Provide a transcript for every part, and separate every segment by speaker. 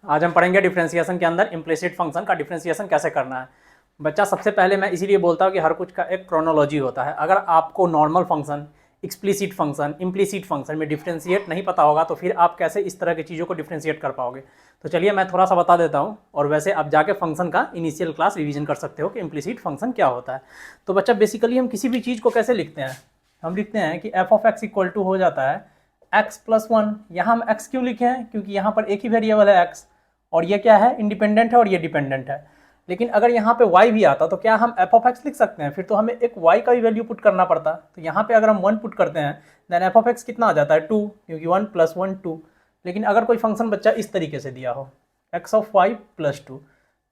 Speaker 1: आज हम पढ़ेंगे डिफरेंशिएशन के अंदर इम्प्लिसिट फंक्शन का डिफरेंशिएशन कैसे करना है। बच्चा सबसे पहले मैं इसीलिए बोलता हूँ कि हर कुछ का एक क्रोनोलॉजी होता है। अगर आपको normal function, explicit function, implicit function में डिफरेंशिएट नहीं पता होगा तो फिर आप कैसे इस तरह की चीज़ों को डिफरेंशिएट कर पाओगे। तो चलिए मैं थोड़ा सा बता देता हूँ, और वैसे आप जाके फंक्शन का इनिशियल क्लास रिवीजन कर सकते हो कि इम्प्लिसिट फंक्शन क्या होता है। तो बच्चा बेसिकली हम किसी भी चीज़ को कैसे लिखते हैं, हम लिखते हैं कि f of x equal to हो जाता है एक्स प्लस वन। यहाँ हम एक्स क्यों लिखे हैं, क्योंकि यहाँ पर एक ही वेरिएबल है एक्स, और ये क्या है, इंडिपेंडेंट है और ये डिपेंडेंट है। लेकिन अगर यहाँ पे y भी आता तो क्या हम एफ ऑफ एक्स लिख सकते हैं, फिर तो हमें एक y का भी वैल्यू पुट करना पड़ता। तो यहाँ पे अगर हम 1 पुट करते हैं देन एफ ऑफ एक्स कितना आ जाता है 2, क्योंकि 1 + 1 2। लेकिन अगर कोई फंक्शन बच्चा इस तरीके से दिया हो x ऑफ y + 2,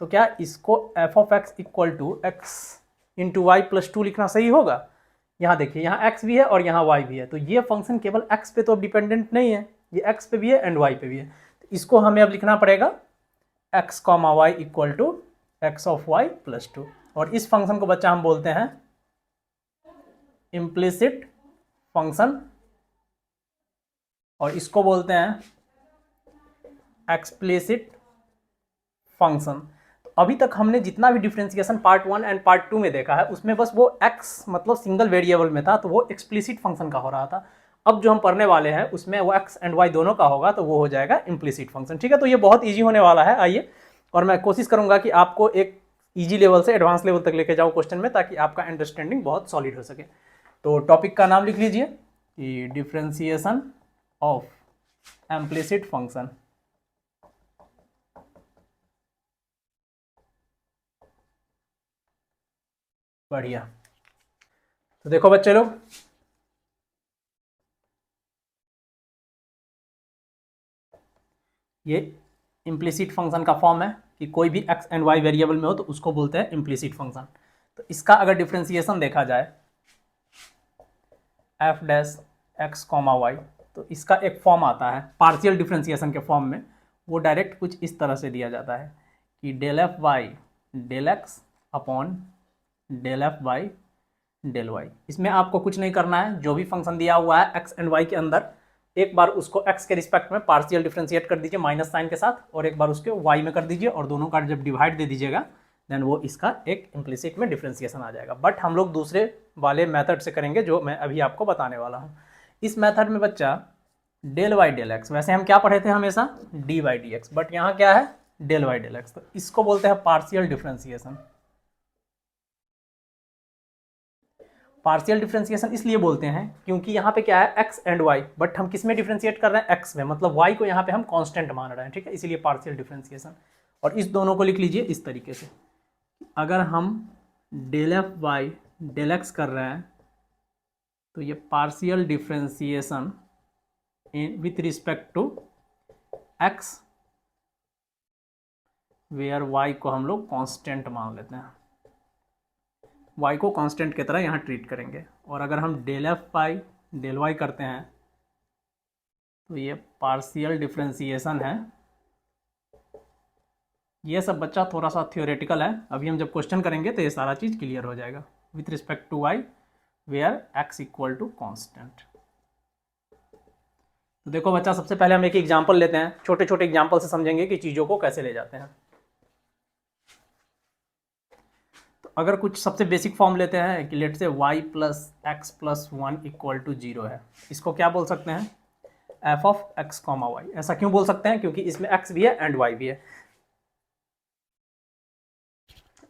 Speaker 1: तो क्या इसको f of x equal to x into y plus 2 लिखना सही होगा। यहाँ देखिए, यहाँ x भी है और यहाँ y भी है, तो ये फंक्शन केवल x पे तो अब डिपेंडेंट नहीं है, ये x पे भी है एंड y पे भी है। तो इसको हमें अब लिखना पड़ेगा x, y equal to x of y + 2, और इस फंक्शन को बच्चा हम बोलते हैं इम्प्लिसिट फंक्शन, और इसको बोलते हैं एक्सप्लिसिट फंक्शन। तो अभी तक हमने जितना भी डिफरेंशिएशन पार्ट 1 एंड पार्ट 2 में देखा है उसमें बस वो x मतलब सिंगल वेरिएबल में था, तो वो एक्सप्लिसिट फंक्शन का हो रहा था। अब जो हम पढ़ने वाले हैं उसमें वो x एंड y दोनों का होगा, तो वो हो जाएगा इम्प्लिसिट फंक्शन। ठीक है, तो ये बहुत ईजी होने वाला है। आइए, और मैं कोशिश करूंगा कि आपको एक ईजी लेवल से एडवांस लेवल तक लेके जाऊँ क्वेश्चन में, ताकि आपका अंडरस्टैंडिंग बहुत सॉलिड हो सके। तो टॉपिक का नाम लिख लीजिए कि डिफरेंशिएशन ऑफ इम्प्लिसिट फंक्शन। बढ़िया। तो देखो बच्चे लोग, ये इम्प्लिसिट फंक्शन का फॉर्म है कि कोई भी x एंड y वेरिएबल में हो तो उसको बोलते हैं इम्प्लिसिट फंक्शन। तो इसका अगर डिफरेंशिएशन देखा जाए f डैश x, y, तो इसका एक फॉर्म आता है पार्शियल डिफरेंशिएशन के फॉर्म में। वो डायरेक्ट कुछ इस तरह से दिया जाता है कि del f by del x upon del f by del y. इसमें आपको कुछ नहीं करना है, जो भी फंक्शन दिया हुआ है x एंड y के अंदर, एक बार उसको x के रिस्पेक्ट में पार्शियल डिफरेंशिएट कर दीजिए माइनस साइन के साथ, और एक बार उसके y में कर दीजिए, और दोनों का जब डिवाइड दे दीजिएगा देन वो इसका एक इम्प्लिसिट में डिफरेंशिएशन आ जाएगा। बट हम लोग दूसरे वाले मेथड से करेंगे जो मैं अभी आपको बताने वाला हूँ। इस मेथड में बच्चा डेल वाई डेल एक्स, वैसे हम क्या पढ़े थे हमेशा d y d x, but यहाँ क्या है डेल वाई डेल एक्स, तो इसको बोलते हैं पार्शियल डिफरेंशिएशन। पार्शियल डिफरेंशिएशन इसलिए बोलते हैं क्योंकि यहाँ पे क्या है x एंड y, बट हम किस में डिफरेंशिएट कर रहे हैं x में, मतलब y को यहाँ पे हम कांस्टेंट मान रहे हैं। ठीक है, इसीलिए पार्शियल डिफरेंशिएशन। और इस दोनों को लिख लीजिए इस तरीके से, अगर हम del f by del x कर रहे हैं तो ये partial differentiation with respect to x, where y को हम लोग कांस्टेंट मान लेते हैं, y को कांस्टेंट की तरह यहाँ ट्रीट करेंगे। और अगर हम del f by del y करते हैं तो ये पार्शियल डिफरेंशिएशन है। ये सब बच्चा थोड़ा सा थ्योरेटिकल है, अभी हम जब क्वेश्चन करेंगे तो ये सारा चीज़ क्लियर हो जाएगा। With respect to y where x equal to constant. तो देखो बच्चा, सबसे पहले हम एक एग्जाम्पल लेते हैं, छोटे छोटे एग्जाम्पल से समझेंगे कि चीज़ों को कैसे ले जाते हैं। अगर कुछ सबसे बेसिक फॉर्म लेते हैं कि लेट से y + x + 1 इक्वल टू 0 है, इसको क्या बोल सकते हैं f ऑफ x, y। ऐसा क्यों बोल सकते हैं, क्योंकि इसमें x भी है एंड y भी है।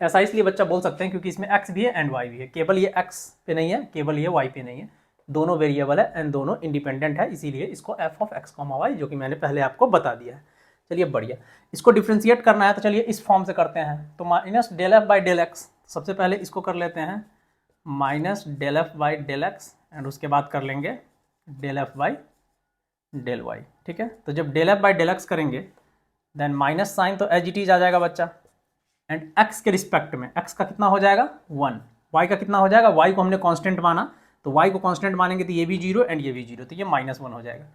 Speaker 1: ऐसा इसलिए बच्चा बोल सकते हैं क्योंकि इसमें x भी है एंड y भी है, केवल ये x पे नहीं है, केवल ये y पे नहीं है, दोनों वेरिएबल है एंड दोनों इंडिपेंडेंट है, इसीलिए इसको f ऑफ x, y, जो कि मैंने पहले आपको बता दिया है। चलिए बढ़िया, इसको डिफ्रेंशिएट करना है तो चलिए इस फॉर्म से करते हैं। तो minus del f by del x, सबसे पहले इसको कर लेते हैं minus del f by del x, and उसके बाद कर लेंगे del f by del y. ठीक है, तो जब del f by del x करेंगे देन माइनस साइन तो एज इट इज आ जाएगा बच्चा, एंड x के रिस्पेक्ट में x का कितना हो जाएगा 1, y का कितना हो जाएगा, y को हमने कांस्टेंट माना, तो y को कांस्टेंट मानेंगे तो ये भी 0 एंड ये भी 0, तो ये -1 हो जाएगा।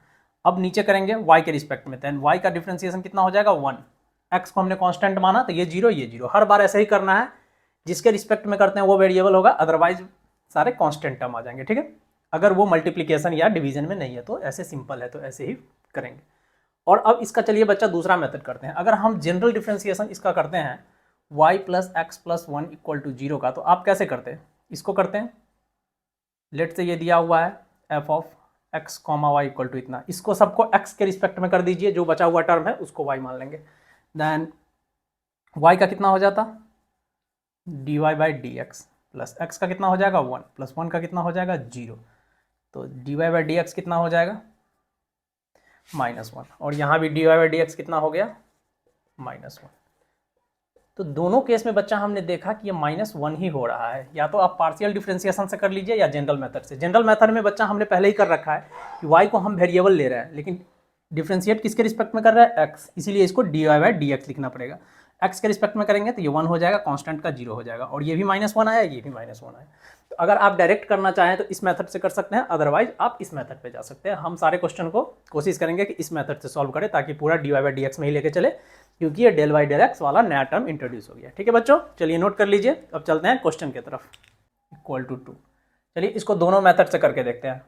Speaker 1: अब नीचे करेंगे y के रिस्पेक्ट में, देन y का डिफरेंशिएशन कितना हो जाएगा 1, x को हमने कांस्टेंट माना तो ये 0 ये 0, हर बार ऐसे ही करना है, जिसके रिस्पेक्ट में करते हैं वो वेरिएबल होगा, अदरवाइज सारे कांस्टेंट टर्म आ जाएंगे। ठीक है, अगर वो मल्टीप्लीकेशन या डिवीजन में नहीं है तो ऐसे सिंपल है तो ऐसे ही करेंगे। और अब इसका चलिए बच्चा दूसरा मेथड करते हैं। अगर हम जनरल डिफ्रेंसिएशन इसका करते हैं y plus x plus 1 equal to 0 का, तो आप कैसे करते हैं? इसको करते हैं, लेट से ये दिया हुआ है f of x comma y equal to इतना, इसको सबको x के रिस्पेक्ट में कर दीजिए, जो बचा हुआ टर्म है उसको y मान लेंगे। देन y का कितना हो जाता, dy by d x plus x का कितना हो जाएगा 1 प्लस 1 का कितना हो जाएगा 0, तो dy बाई डी एक्स कितना हो जाएगा -1, और यहाँ भी dy बाई डी एक्स कितना हो गया -1। तो दोनों केस में बच्चा हमने देखा कि ये -1 ही हो रहा है। या तो आप पार्शियल डिफरेंशिएशन से कर लीजिए या जनरल मेथड से। जनरल मेथड में बच्चा हमने पहले ही कर रखा है कि y को हम वेरिएबल ले रहे हैं, लेकिन डिफरेंशिएट किसके रिस्पेक्ट में कर रहा है x, इसीलिए इसको dy बाई डी एक्स लिखना पड़ेगा। x के रिस्पेक्ट में करेंगे तो ये 1 हो जाएगा, कांस्टेंट का 0 हो जाएगा, और ये भी -1 आया, ये भी -1 आया। तो अगर आप डायरेक्ट करना चाहें तो इस मेथड से कर सकते हैं, अदरवाइज आप इस मेथड पे जा सकते हैं। हम सारे क्वेश्चन को कोशिश करेंगे कि इस मेथड से सॉल्व करें, ताकि पूरा dy बाई डी एक्स में ही लेके चले, क्योंकि ये डेल बाई डेल एक्स वाला नया टर्म इंट्रोड्यूस हो गया। ठीक है बच्चों, चलिए नोट कर लीजिए। अब चलते हैं क्वेश्चन की तरफ। इक्वल टू 2, चलिए इसको दोनों मेथड से करके देखते हैं।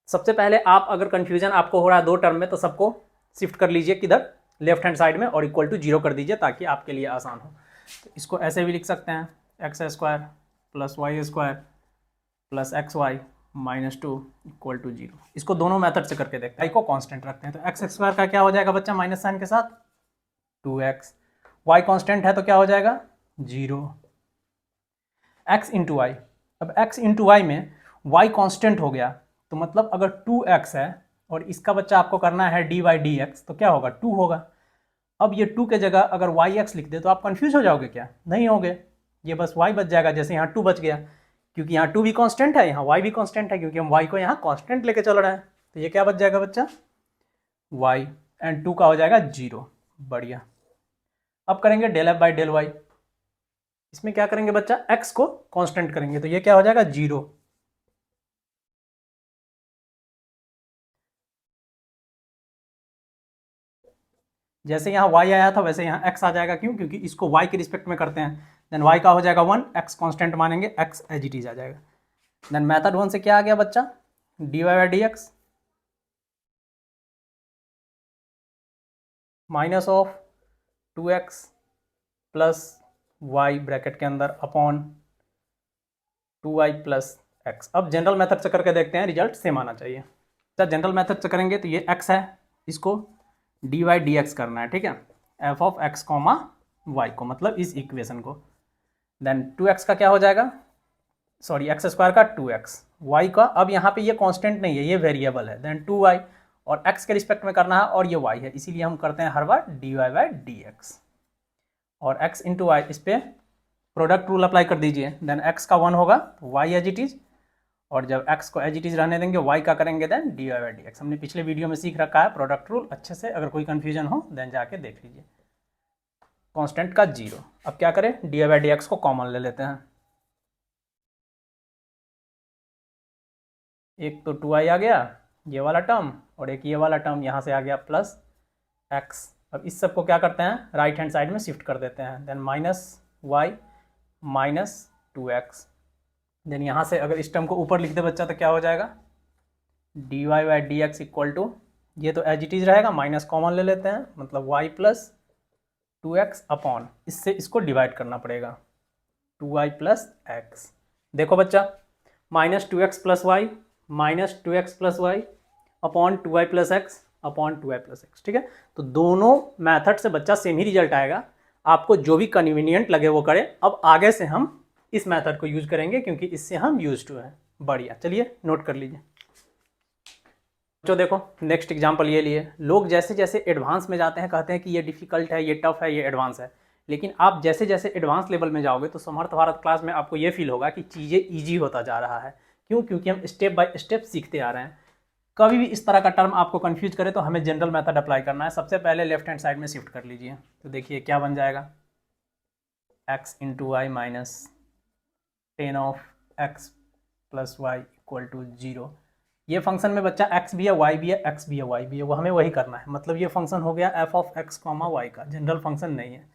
Speaker 1: सबसे पहले आप अगर कंफ्यूजन आपको हो रहा है दो टर्म में, तो सबको शिफ्ट कर लीजिए किधर, लेफ्ट हैंड साइड में, और इक्वल टू 0 कर दीजिए ताकि आपके लिए आसान हो। तो इसको ऐसे भी लिख सकते हैं, x square plus y square plus x y minus 2 equal to 0। इसको दोनों मेथड से करके देखते हैं। को कांस्टेंट रखते हैं, तो एक्स स्क्वायर का क्या हो जाएगा बच्चा माइनस साइन के साथ 2x, y कांस्टेंट है तो क्या हो जाएगा 0, x इंटू वाई। अब x इंटू वाई में y कांस्टेंट हो गया, तो मतलब अगर 2x है और इसका बच्चा आपको करना है डी बाई डी एक्स, तो क्या होगा 2 होगा। अब ये 2 के जगह अगर yx लिख दे तो आप कंफ्यूज हो जाओगे क्या? नहीं होगे, ये बस y बच जाएगा, जैसे यहाँ 2 बच गया, क्योंकि यहाँ 2 भी कांस्टेंट है, यहाँ y भी कांस्टेंट है, क्योंकि हम y को यहाँ कांस्टेंट लेके चल रहे हैं। तो ये क्या बच जाएगा बच्चा y, एंड 2 का हो जाएगा 0। बढ़िया। अब करेंगे del f by del y. इसमें क्या करेंगे बच्चा, x को कांस्टेंट करेंगे, तो ये क्या हो जाएगा 0। जैसे यहाँ y आया था वैसे यहाँ x आ जाएगा, क्यों? क्योंकि इसको y के रिस्पेक्ट में करते हैं। देन y का हो जाएगा 1, x कांस्टेंट मानेंगे, x एज इट इज आ जाएगा। देन मेथड 1 से क्या आ गया बच्चा, d y by d x minus of 2x plus y bracket के अंदर अपॉन 2y प्लस एक्स। अब जनरल मेथड से करके देखते हैं, रिजल्ट सेम आना चाहिए। तो जनरल मेथड से करेंगे तो ये x है, इसको डी वाई डी एक्स करना है, ठीक है, f of x comma y को, मतलब इस इक्वेशन को। देन 2x का क्या हो जाएगा, सॉरी एक्स स्क्वायर का 2x, y का अब यहाँ पे ये कांस्टेंट नहीं है, ये वेरिएबल है। देन 2y, और x के रिस्पेक्ट में करना है, और ये y है, इसीलिए हम करते हैं हर बार d y by d x, और x इंटू वाई, इस पर प्रोडक्ट रूल अप्लाई कर दीजिए। देन x का 1 होगा तो y एज इट इज, और जब x को एज इट इज रहने देंगे y का करेंगे then d y by d x. हमने पिछले वीडियो में सीख रखा है प्रोडक्ट रूल अच्छे से, अगर कोई कन्फ्यूजन हो देन जाके देख लीजिए। कांस्टेंट का 0। अब क्या करें, d y by d x को कॉमन ले लेते हैं, एक तो 2y आ गया ये वाला टर्म, और एक ये वाला टर्म यहाँ से आ गया प्लस x। अब इस सब को क्या करते हैं, राइट हैंड साइड में शिफ्ट कर देते हैं। Then minus y minus 2x। Then यहाँ से अगर इस टर्म को ऊपर लिख दे बच्चा तो क्या हो जाएगा, d y by d x equal to, ये तो एज इट इज रहेगा, माइनस कॉमन ले लेते हैं, मतलब y प्लस 2x अपॉन, इससे इसको डिवाइड करना पड़ेगा 2y प्लस एक्स। देखो बच्चा, minus 2x plus y minus 2x plus y upon 2y plus x upon 2y plus x, ठीक है। तो दोनों मेथड से बच्चा सेम ही रिजल्ट आएगा, आपको जो भी कन्वीनियंट लगे वो करें। अब आगे से हम इस मेथड को यूज करेंगे, क्योंकि इससे हम यूज टू हैं। बढ़िया, चलिए नोट कर लीजिए। जो देखो नेक्स्ट एग्जाम्पल ये लिए, लोग जैसे जैसे एडवांस में जाते हैं कहते हैं कि ये डिफिकल्ट है, ये टफ है, ये एडवांस है, लेकिन आप जैसे जैसे एडवांस लेवल में जाओगे तो समर्थ भारत क्लास में आपको ये फील होगा कि चीज़ें ईजी होता जा रहा है। क्यों? क्योंकि हम स्टेप बाय स्टेप सीखते आ रहे हैं। कभी भी इस तरह का टर्म आपको कंफ्यूज करे तो हमें जनरल मेथड अप्लाई करना है। सबसे पहले लेफ्ट हैंड साइड में शिफ्ट कर लीजिए, तो देखिए क्या बन जाएगा, x into y minus 10 of x plus y equal to 0। ये फंक्शन में बच्चा x भी है, y भी है, x भी है, y भी है, वो हमें वही करना है। मतलब ये फंक्शन हो गया f of x comma y का, जनरल फंक्शन नहीं है।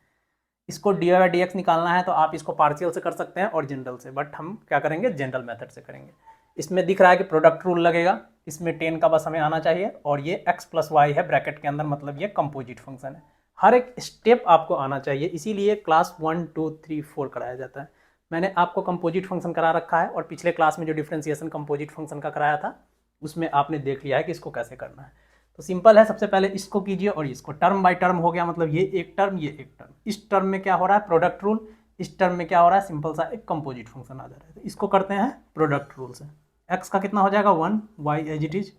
Speaker 1: इसको डी वाई डी एक्स निकालना है तो आप इसको पार्शियल से कर सकते हैं और जनरल से, बट हम क्या करेंगे जनरल मेथड से करेंगे। इसमें दिख रहा है कि प्रोडक्ट रूल लगेगा, इसमें 10 का बस हमें आना चाहिए, और ये x प्लस वाई है ब्रैकेट के अंदर, मतलब ये कंपोजिट फंक्शन है। हर एक स्टेप आपको आना चाहिए, इसीलिए क्लास 1 2 3 4 कराया जाता है। मैंने आपको कंपोजिट फंक्शन करा रखा है, और पिछले क्लास में जो डिफरेंशिएशन कंपोजिट फंक्शन का कराया था उसमें आपने देख लिया है कि इसको कैसे करना है। तो सिंपल है, सबसे पहले इसको कीजिए और इसको टर्म बाय टर्म हो गया, मतलब ये एक टर्म ये एक टर्म। इस टर्म में क्या हो रहा है, प्रोडक्ट रूल। इस टर्म में क्या हो रहा है, सिंपल सा एक कंपोजिट फंक्शन आ जा रहा है। तो इसको करते हैं प्रोडक्ट रूल से। एक्स का कितना हो जाएगा 1, y as it is,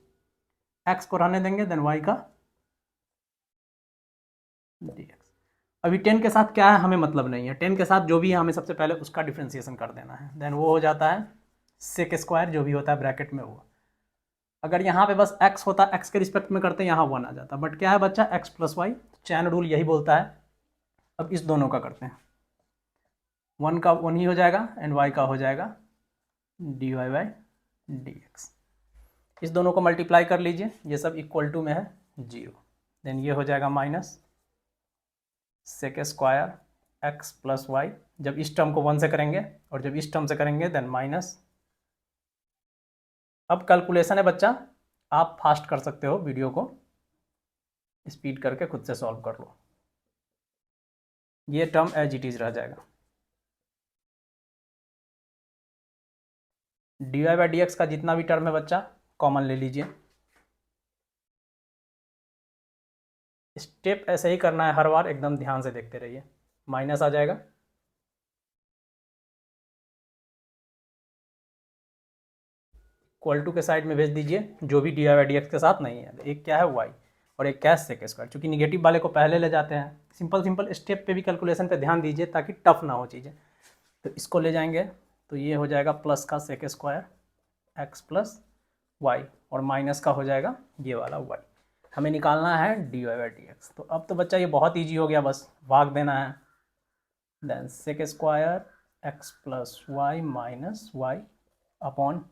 Speaker 1: x को रहने देंगे, देन वाई का dx। अभी 10 के साथ क्या है हमें मतलब नहीं है, 10 के साथ जो भी है हमें सबसे पहले उसका डिफ्रेंसिएशन कर देना है, देन वो हो जाता है सेक स्क्वायर, जो भी होता है ब्रैकेट में वो। अगर यहाँ पे बस x होता, x के रिस्पेक्ट में करते यहाँ 1 आ जाता, बट क्या है बच्चा, x plus y, chain rule यही बोलता है। अब इस दोनों का करते हैं, 1 का 1 ही हो जाएगा, एंड y का हो जाएगा dy बाई dx। इस दोनों को मल्टीप्लाई कर लीजिए, ये सब इक्वल टू में है 0, देन ये हो जाएगा minus sec square x plus y. जब इस टर्म को 1 से करेंगे और जब इस टर्म से करेंगे देन माइनस। अब कैलकुलेशन है बच्चा, आप फास्ट कर सकते हो, वीडियो को स्पीड करके खुद से सॉल्व कर लो। ये टर्म एज इट इज रह जाएगा, d y by d x का जितना भी टर्म है बच्चा कॉमन ले लीजिए। स्टेप ऐसे ही करना है हर बार, एकदम ध्यान से देखते रहिए। माइनस आ जाएगा, इक्वल टू के साइड में भेज दीजिए, जो भी d y by d x के साथ नहीं है। एक क्या है वाई और एक क्या है सेक स्क्वायर, चूँकि निगेटिव वाले को पहले ले जाते हैं। सिंपल सिंपल स्टेप पे भी कैलकुलेशन पे ध्यान दीजिए ताकि टफ ना हो चीज़ें। तो इसको ले जाएंगे तो ये हो जाएगा प्लस का sec square x plus y, और माइनस का हो जाएगा ये वाला वाई। हमें निकालना है d y by d x. तो अब तो बच्चा ये बहुत ईजी हो गया, बस भाग देना है, then sec square x plus y minus y upon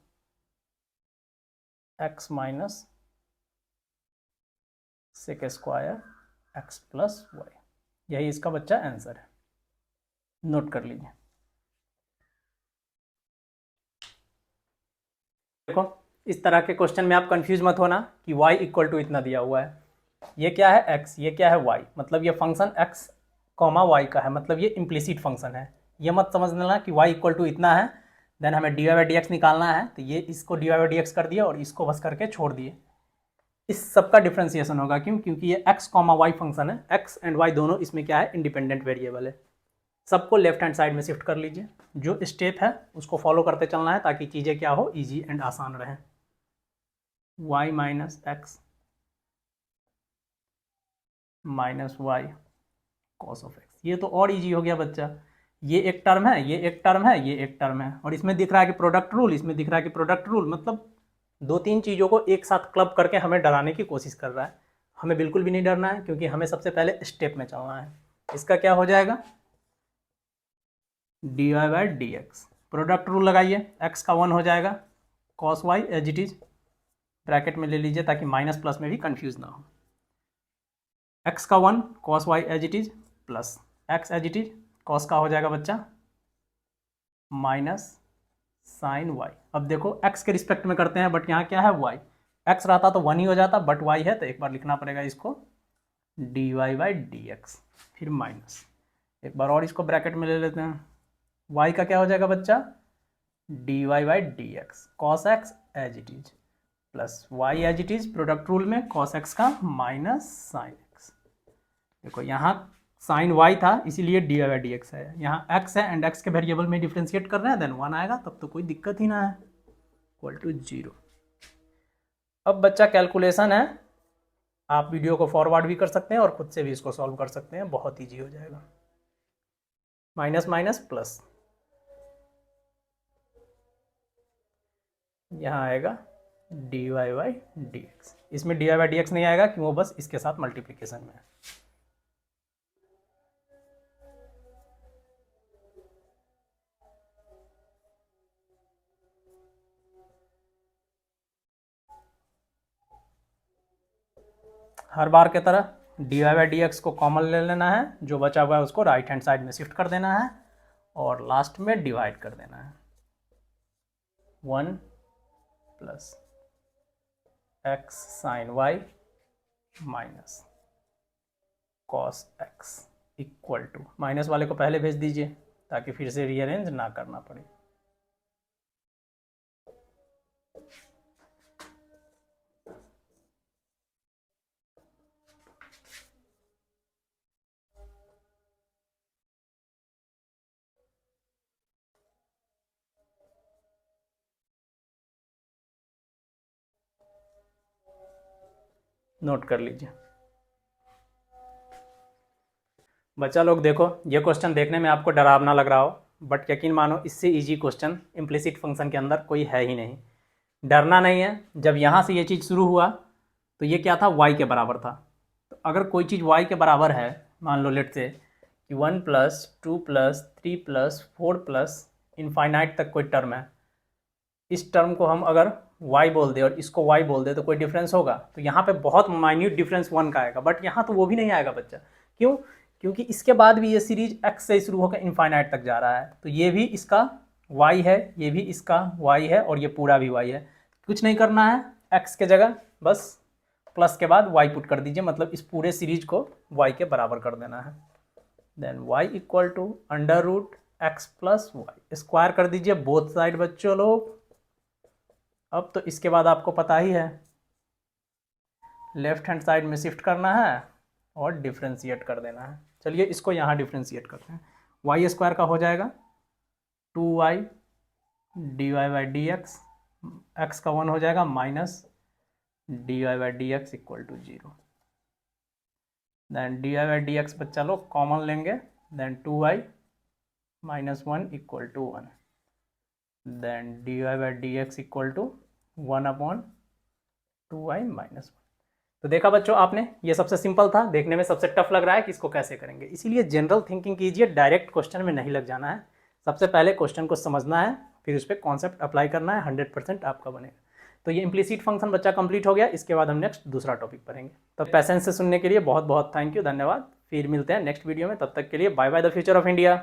Speaker 1: x minus sec square x plus y. यही इसका बच्चा आंसर है, नोट कर लीजिए। देखो इस तरह के क्वेश्चन में आप कंफ्यूज मत होना कि y इक्वल टू इतना दिया हुआ है, ये क्या है x, ये क्या है y, मतलब ये फंक्शन x कॉमा y का है, मतलब ये इम्प्लिसिट फंक्शन है। ये मत समझ लेना कि y इक्वल टू इतना है, देन हमें d y by d x निकालना है, तो ये इसको d y by d x कर दिया और इसको बस करके छोड़ दिए। इस सब का डिफ्रेंसिएशन होगा, क्यों, क्योंकि ये x कॉमा वाई फंक्शन है, x एंड y दोनों इसमें क्या है, इंडिपेंडेंट वेरिएबल है। सबको लेफ्ट हैंड साइड में शिफ्ट कर लीजिए, जो स्टेप है उसको फॉलो करते चलना है ताकि चीज़ें क्या हो, ईजी एंड आसान रहे। y minus x minus y cos of x, ये तो और इजी हो गया बच्चा। ये एक टर्म है, ये एक टर्म है, ये एक टर्म है, और इसमें दिख रहा है कि प्रोडक्ट रूल, इसमें दिख रहा है कि प्रोडक्ट रूल, मतलब दो तीन चीज़ों को एक साथ क्लब करके हमें डराने की कोशिश कर रहा है। हमें बिल्कुल भी नहीं डरना है, क्योंकि हमें सबसे पहले स्टेप में चलना है। इसका क्या हो जाएगा, d y by d x, product rule लगाइए, एक्स का 1 हो जाएगा, cos y as it is bracket में ले लीजिए ताकि माइनस प्लस में भी कंफ्यूज ना हो। एक्स का 1 cos y as it is plus x as it is, cos का हो जाएगा बच्चा माइनस साइन वाई। अब देखो एक्स के रिस्पेक्ट में करते हैं, बट यहाँ क्या है वाई, एक्स रहता तो 1 ही हो जाता, बट वाई है तो एक बार लिखना पड़ेगा इसको d y by d x, फिर माइनस, एक बार और इसको ब्रैकेट में ले लेते हैं। y का क्या हो जाएगा बच्चा, d y by d x cos x as it is plus y as it is, product rule में कॉस एक्स का माइनस साइन एक्स। देखो यहाँ साइन y था इसीलिए d y by d x है, यहाँ x है एंड x के वेरिएबल में डिफ्रेंशिएट कर रहे हैं, देन 1 आएगा, तब तो कोई दिक्कत ही ना है, इक्वल टू 0। अब बच्चा कैलकुलेशन है, आप वीडियो को फॉरवर्ड भी कर सकते हैं और खुद से भी इसको सॉल्व कर सकते हैं, बहुत ईजी हो जाएगा। माइनस माइनस प्लस, यहाँ आएगा d y by d x, इसमें d y by d x नहीं आएगा कि वो बस इसके साथ मल्टीप्लिकेशन में है। हर बार की तरह d y by d x को कॉमन ले लेना है, जो बचा हुआ है उसको राइट हैंड साइड में शिफ्ट कर देना है और लास्ट में डिवाइड कर देना है, 1 plus x sine y minus cos x equal to, minus वाले को पहले भेज दीजिए ताकि फिर से रीअरेंज ना करना पड़े। नोट कर लीजिए बच्चा लोग। देखो ये क्वेश्चन देखने में आपको डरावना लग रहा हो, बट यकीन मानो इससे इजी क्वेश्चन इम्प्लिसिट फंक्शन के अंदर कोई है ही नहीं। डरना नहीं है। जब यहाँ से ये चीज़ शुरू हुआ तो ये क्या था, y के बराबर था। तो अगर कोई चीज़ y के बराबर है, मान लो लेट से कि 1 + 2 + 3 + 4 प्लस इनफाइनाइट तक कोई टर्म है, इस टर्म को हम अगर y बोल दे और इसको y बोल दे तो कोई डिफरेंस होगा? तो यहाँ पे बहुत माइन्यूट डिफरेंस 1 का आएगा, बट यहाँ तो वो भी नहीं आएगा बच्चा। क्यों? क्योंकि इसके बाद भी ये सीरीज x से शुरू होकर इनफाइनाइट तक जा रहा है, तो ये भी इसका y है, ये भी इसका y है, और ये पूरा भी y है। कुछ नहीं करना है, x के जगह बस प्लस के बाद y पुट कर दीजिए, मतलब इस पूरे सीरीज को y के बराबर कर देना है। Then y equal to √x + y, square कर दीजिए बोथ साइड बच्चों लोग। अब तो इसके बाद आपको पता ही है, लेफ्ट हैंड साइड में शिफ्ट करना है और डिफ्रेंशिएट कर देना है। चलिए इसको यहाँ डिफ्रेंशिएट करते हैं। y² का हो जाएगा 2y dy/dx, x का 1 हो जाएगा minus dy/dx equal to 0। Then dy/dx बच्चा लोग कॉमन लेंगे, then 2y - 1 equal to 1, then dy/dx equal to 1/2y - 1। तो देखा बच्चों आपने, ये सबसे सिंपल था, देखने में सबसे टफ लग रहा है कि इसको कैसे करेंगे। इसीलिए जनरल थिंकिंग कीजिए, डायरेक्ट क्वेश्चन में नहीं लग जाना है। सबसे पहले क्वेश्चन को समझना है, फिर उस पर कॉन्सेप्ट अप्लाई करना है, 100% आपका बनेगा। तो ये इम्प्लिसिट फंक्शन बच्चा कंप्लीट हो गया। इसके बाद हम नेक्स्ट दूसरा टॉपिक पढ़ेंगे। तो पेशेंस से सुनने के लिए बहुत बहुत थैंक यू, धन्यवाद। फिर मिलते हैं नेक्स्ट वीडियो में, तब तक के लिए bye bye the future of India.